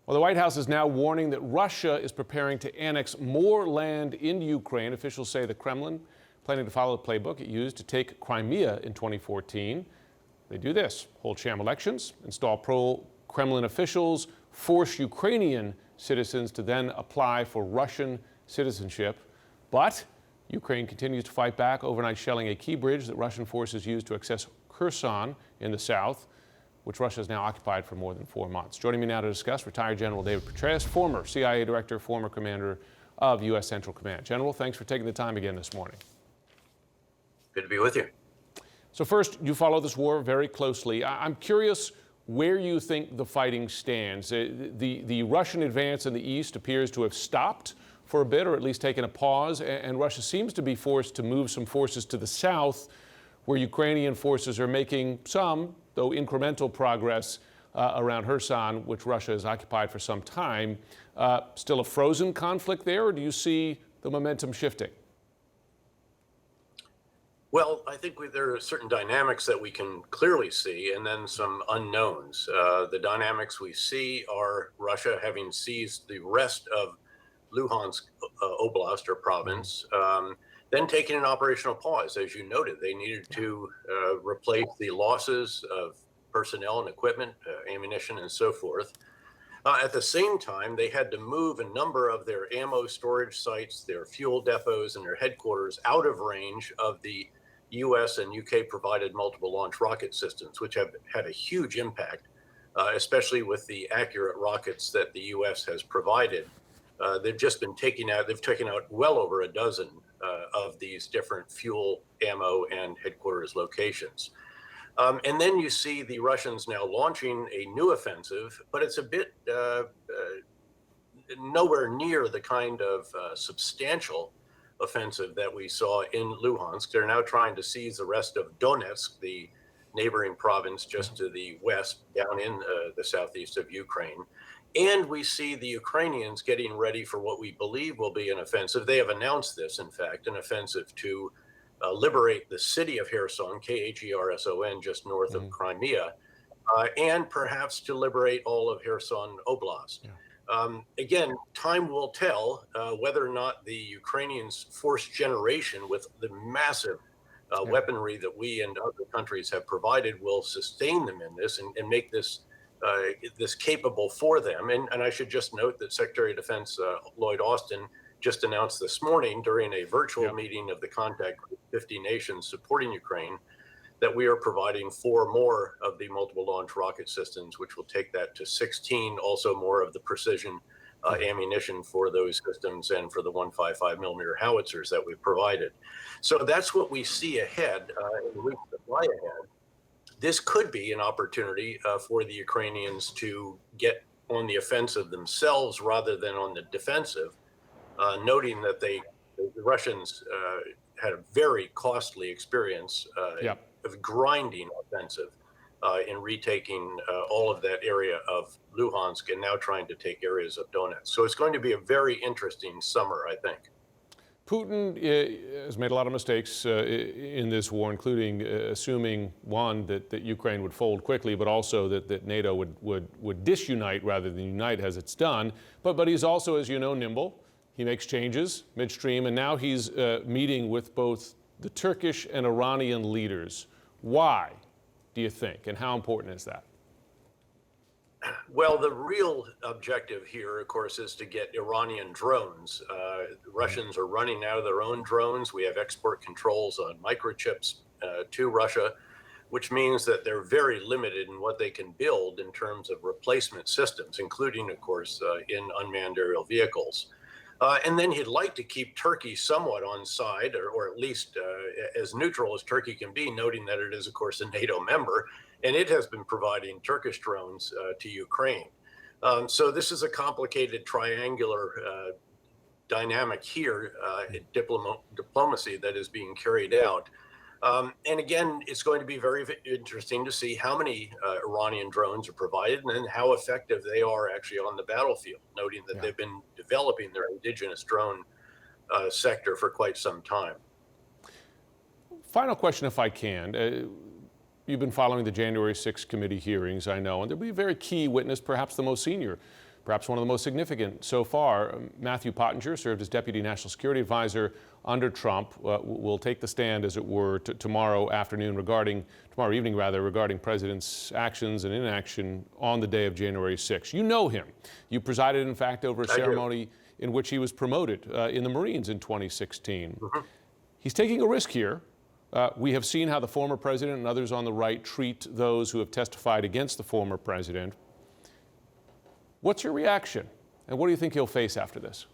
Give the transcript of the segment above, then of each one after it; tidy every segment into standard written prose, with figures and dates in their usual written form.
Well, the White House is now warning that Russia is preparing to annex more land in Ukraine. Officials say the Kremlin planning to follow the playbook it used to take Crimea in 2014. They do this: hold sham elections, install pro-Kremlin officials, force Ukrainian citizens to then apply for Russian citizenship. But Ukraine continues to fight back, overnight shelling a key bridge that Russian forces used to access Kherson in the south, which Russia has now occupied for more than 4 months. Joining me now to discuss, retired General David Petraeus, former CIA director, former commander of U.S. Central Command. General, thanks for taking the time again this morning. Good to be with you. So first, you follow this war very closely. I'm curious where you think the fighting stands. The Russian advance in the east appears to have stopped for a bit, or at least taken a pause, and Russia seems to be forced to move some forces to the south, where Ukrainian forces are making some, though incremental, progress around Kherson, which Russia has occupied for some time. Still a frozen conflict there, or do you see the momentum shifting? Well, I think there are certain dynamics that we can clearly see, and then some unknowns. The dynamics we see are Russia having seized the rest of Luhansk Oblast or province, then taking an operational pause. As you noted, they needed to replace the losses of personnel and equipment, ammunition, and so forth. At the same time, they had to move a number of their ammo storage sites, their fuel depots, and their headquarters out of range of the US and UK provided multiple launch rocket systems, which have had a huge impact, especially with the accurate rockets that the US has provided. They've taken out well over a dozen of these different fuel, ammo, and headquarters locations. And then you see the Russians now launching a new offensive, but it's a bit nowhere near the kind of substantial offensive that we saw in Luhansk. They're now trying to seize the rest of Donetsk, the neighboring province just to the west, down in the southeast of Ukraine. And we see the Ukrainians getting ready for what we believe will be an offensive. They have announced this, in fact, an offensive to liberate the city of Kherson, Kherson, just north of Crimea, and perhaps to liberate all of Kherson Oblast. Again, time will tell whether or not the Ukrainians' force generation with the massive weaponry that we and other countries have provided will sustain them in this and make this capable for them. And I should just note that Secretary of Defense Lloyd Austin just announced this morning during a virtual meeting of the contact group 50 nations supporting Ukraine that we are providing 4 more of the multiple launch rocket systems, which will take that to 16, also more of the precision ammunition for those systems and for the 155 millimeter howitzers that we've provided. So that's what we see ahead, and we supply ahead. This could be an opportunity for the Ukrainians to get on the offensive themselves rather than on the defensive, noting that the Russians had a very costly experience of grinding offensive in retaking all of that area of Luhansk and now trying to take areas of Donetsk. So it's going to be a very interesting summer, I think. Putin has made a lot of mistakes in this war, including assuming, one, that Ukraine would fold quickly, but also that NATO would disunite rather than unite, as it's done. But he's also, as you know, nimble. He makes changes midstream, and now he's meeting with both the Turkish and Iranian leaders. Why, do you think, and how important is that? Well, the real objective here, of course, is to get Iranian drones. The Russians are running out of their own drones. We have export controls on microchips to Russia, which means that they're very limited in what they can build in terms of replacement systems, including, of course, in unmanned aerial vehicles. And then he'd like to keep Turkey somewhat on side, or at least as neutral as Turkey can be, noting that it is, of course, a NATO member, and it has been providing Turkish drones to Ukraine. So this is a complicated triangular dynamic here, diplomacy that is being carried out. And again, it's going to be very interesting to see how many Iranian drones are provided and then how effective they are actually on the battlefield, noting that they've been developing their indigenous drone sector for quite some time. Final question, if I can. You've been following the January 6th committee hearings, I know, and there'll be a very key witness, perhaps the most senior perhaps one of the most significant so far. Matthew Pottinger served as Deputy National Security Advisor under Trump. Will take the stand, as it were, tomorrow evening, regarding President's actions and inaction on the day of January 6th. You know him. You presided, in fact, over a ceremony in which he was promoted in the Marines in 2016. Mm-hmm. He's taking a risk here. We have seen how the former president and others on the right treat those who have testified against the former president. What's your reaction? And what do you think he'll face after this?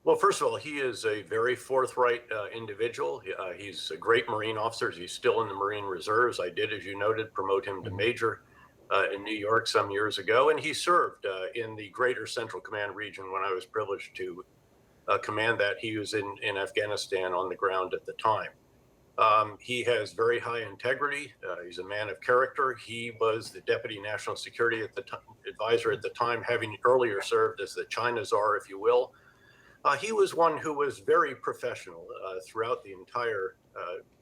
Well, first of all, he is a very forthright individual. He's a great Marine officer. He's still in the Marine Reserves. I did, as you noted, promote him to major in New York some years ago. And he served in the Greater Central Command region when I was privileged to command that. He was in Afghanistan on the ground at the time. He has very high integrity. He's a man of character. He was the Deputy National Security Advisor at the time, having earlier served as the China Czar, if you will. He was one who was very professional throughout the entire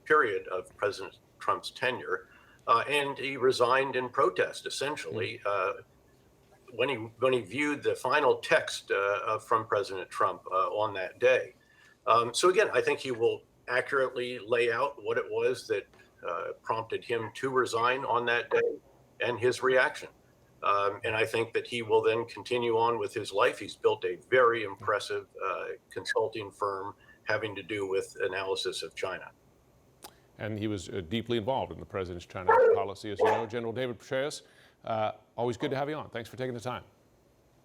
period of President Trump's tenure, and he resigned in protest, essentially, when he viewed the final text from President Trump on that day. So again, I think he will accurately lay out what it was that prompted him to resign on that day and his reaction. And I think that he will then continue on with his life. He's built a very impressive consulting firm having to do with analysis of China. And he was deeply involved in the president's China policy, as you know. General David Petraeus, always good to have you on. Thanks for taking the time.